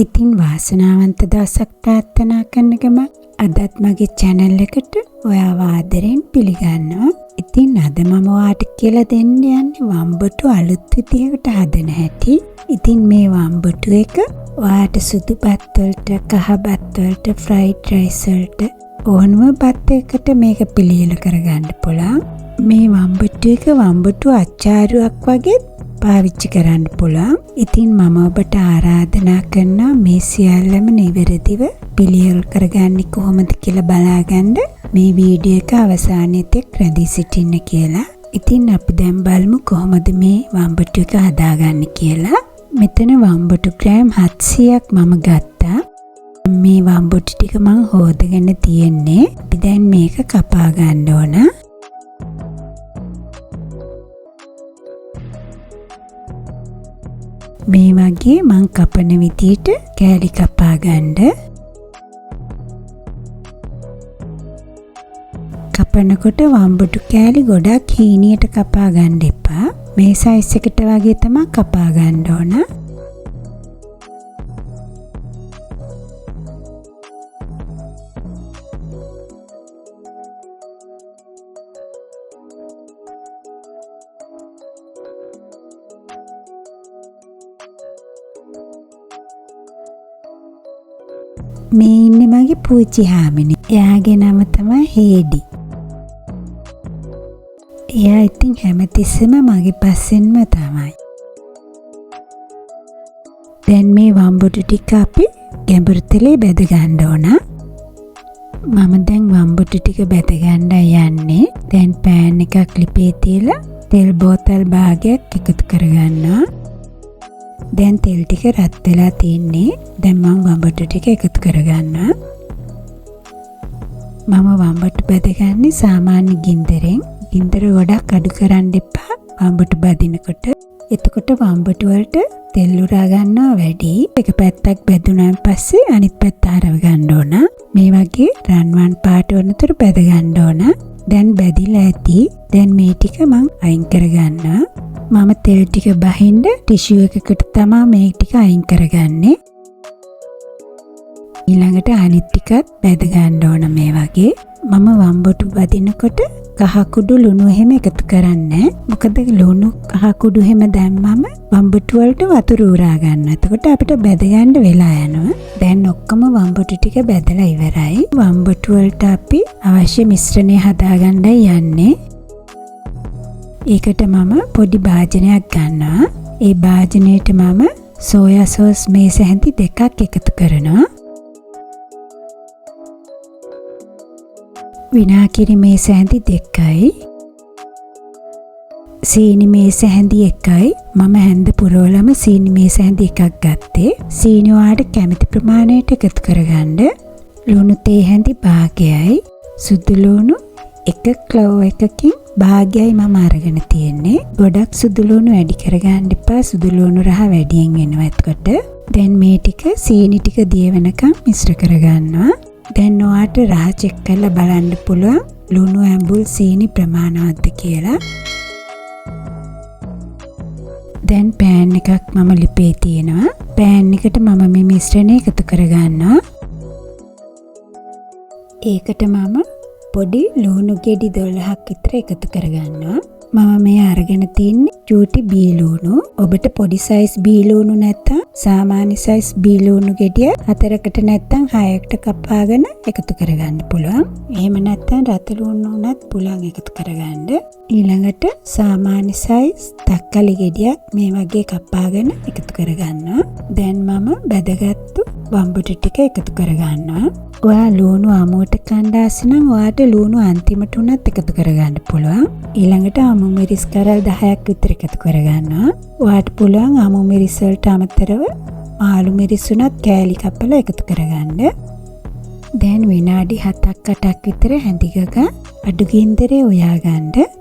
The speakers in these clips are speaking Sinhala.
ඉතින් වාසනාවන්ත දවසක් ප්‍රාර්ථනා කරන ගම අදත් මගේ channel එකට ඔයාව ආදරෙන් පිළිගන්නවා. ඉතින් අද මම ඔයාට කියලා දෙන්න යන්නේ වම්බටු අලුත් විදිහකට හදන හැටි. ඉතින් මේ වම්බටු එක ඔයාට සුදු බත් වලට, කහ බත් වලට, fried rice වලට ඕනම බත් එකකට මේක පිළියෙල කරගන්න පුළුවන්. මේ වම්බටු එක වම්බටු අච්චාරුවක් වගේ පාවිච්චි කරන්න පුළුවන්. ඉතින් මම ඔබට ආරාධනා කරනවා මේ සියල්ලම නිවැරදිව පිළියෙල කරගන්නේ කොහොමද කියලා බලාගන්න මේ වීඩියෝ එක අවසානයේ රැඳී සිටින්න කියලා. ඉතින් අපි දැන් බලමු කොහොමද මේ වම්බටු එක හදාගන්නේ කියලා. මෙතන වම්බටු ග්‍රෑම් 700ක් මම ගත්තා. මේ වම්බටු ටික මම හොදගෙන තියෙන්නේ. අපි දැන් මේක කපා ගන්න ඕන. මේ වගේ මං කපන විදියට කෑලි කපා ගන්න. කපනකොට වම්බටු කෑලි ගොඩක් හීනියට කපා ගන්න එපා. මේ සයිස් එකට වගේ තමයි කපා ගන්න ඕන. මේ ඉන්නේ මගේ පූචි හාමිනේ. එයාගේ නම තමයි හේඩි. එයා ඉතින් හැමතිස්සෙම මගේ පස්සෙන්ම තමයි. දැන් මේ වම්බටු ටික අපි ගැඹුරු තෙලේ බෙද ගන්න ඕන. මම දැන් වම්බටු ටික බෙද ගන්න යන්නේ. දැන් පෑන් එකක් ලිපේ තියලා තෙල් බෝතල් භාගයක් එකතු කරගන්නවා. දැන් තෙල් ටික රත් වෙලා තින්නේ. දැන් මම වම්බටු ටික එකතු කරගන්නවා. මම වම්බටු බෙදගන්නේ සාමාන්‍ය ගින්දරෙන්. ගින්දර ගොඩක් අඩු කරන්න එපා වම්බටු බදිනකොට. එතකොට වම්බටු වලට තෙල් උරා ගන්නවා වැඩි. එක පැත්තක් බෙදුනාන් පස්සේ අනිත් පැත්ත හරව ගන්න ඕන. මේ වගේ රන්වන් පාට වුණතර බෙද ගන්න ඕන. දැන් බැදිලා ඇති. දැන් මේ ටික මම අයින් කරගන්නවා. මම තෙල් ටික බහින්න ටිෂු එකකට තමයි මේ ටික අයින් කරගන්නේ. ඊළඟට අනිත් ටිකත් බෙද ගන්න ඕන මේ වගේ. මම වම්බටු බදිනකොට කහ කුඩු ලුණු එහෙම එකතු කරන්නේ. මොකද ලුණු කහ කුඩු එහෙම දැම්මම වම්බටු වලට වතුර උරා ගන්නවා. එතකොට අපිට බෙද ගන්න වෙලා යනවා. දැන් ඔක්කොම වම්බටු ටික බෙදලා ඉවරයි. වම්බටු වලට අපි අවශ්‍ය මිශ්‍රණය හදාගන්නයි යන්නේ. ඒකට මම පොඩි භාජනයක් ගන්නවා. ඒ භාජනයට මම සෝයා සෝස් මේස හැඳි දෙකක් එකතු කරනවා. විනාකිරි මේස හැඳි දෙකයි. සීනි මේස හැඳි එකයි. මම හැඳ පුරවලම සීනි මේස හැඳි එකක් ගත්තේ. සීනි ඔයාට කැමති ප්‍රමාණයට එකතු කරගන්න. ලුණු තේ හැඳි භාගයයි. සුදු ලුණු එක ක්ලව් එකකින් භාගයයි මම අරගෙන තියෙන්නේ. ගොඩක් සුදු ලුණු වැඩි කරගන්න එපා. සුදු ලුණු රහ වැඩියෙන් වෙනවා එතකොට. දැන් මේ ටික සීනි ටික දිය වෙනකම් මිශ්‍ර කරගන්නවා. දැන් ඔයාට රහ චෙක් කරලා බලන්න පුළුවන් ලුණු ඇඹුල් සීනි ප්‍රමාණවත්ද කියලා. දැන් පෑන් එකක් මම ලිපේ තියෙනවා. පෑන් එකට මම මේ මිශ්‍රණය එකතු කරගන්නවා. ඒකට මම පොඩි ලුණු ගෙඩි 12ක් විතර එකතු කරගන්නවා. මම මේ අරගෙන තින්නේ චූටි බී ලුණු. ඔබට පොඩි සයිස් බී ලුණු නැත්නම් සාමාන්‍ය සයිස් බී ලුණු ගෙඩිය 4කට නැත්නම් 6කට කපාගෙන එකතු කරගන්න පුළුවන්. එහෙම නැත්නම් රතු ලුණු උනත් පුළුවන් එකතු කරගන්න. ඊළඟට සාමාන්‍ය සයිස් තක්කලි ගෙඩියක් මේ වගේ කපාගෙන එකතු කරගන්නවා. දැන් මම බෙදගත්තු වම්බටු ටික එකතු කරගන්නවා. ඔයා ලුණු අමුවට කණ්ඩාසි නම් ඔයාට ලුණු අන්තිමට උනත් එකතු කරගන්න පුළුවන්. ඊළඟට අමු මිරිස් කරල් 10ක් විතර එකතු කරගන්නවා. ඔයාට පුළුවන් අමු මිරිස් වලට අමතරව ආලු මිරිස් උනත් කෑලි කපලා එකතු කරගන්න. දැන් විනාඩි 7ක් 8ක් විතර හැඳිගග අඩු ගින්දරේ උයා ගන්න.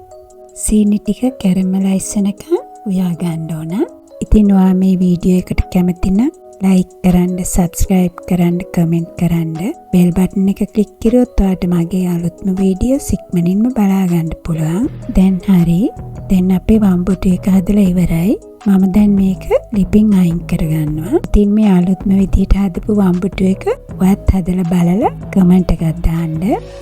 සීනි ටික කැරමලයිස් වෙනකන් උයා ගන්න ඕන. ඉතින් ඔයා මේ වීඩියෝ එකට කැමති නම් like කරන්න, subscribe කරන්න, comment කරන්න, bell button එක click කරොත් ඔයාට මගේ අලුත්ම වීඩියෝස් ඉක්මනින්ම බලා ගන්න පුළුවන්. දැන් හරි. දැන් අපේ වම්බටු එක හදලා ඉවරයි. මම දැන් මේක ලිපින් අයින් කරගන්නවා. ඉතින් මේ අලුත්ම විදිහට හදපු වම්බුටු එක ඔයත් හදලා බලලා කමෙන්ට් එකක් දාන්න.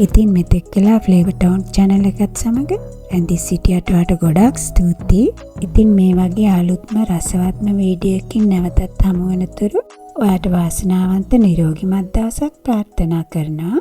ඉතින් මෙතෙක් වෙලා Flavor Town channel එකත් සමග ඇඳි සිටියට ඔයාලට ගොඩක් ස්තුතියි. ඉතින් මේ වගේ අලුත්ම රසවත්ම වීඩියෝ එකකින් නැවතත් හමු වෙනතුරු ඔයාලට වාසනාවන්ත නිරෝගිමත් දවසක් ප්‍රාර්ථනා කරනවා.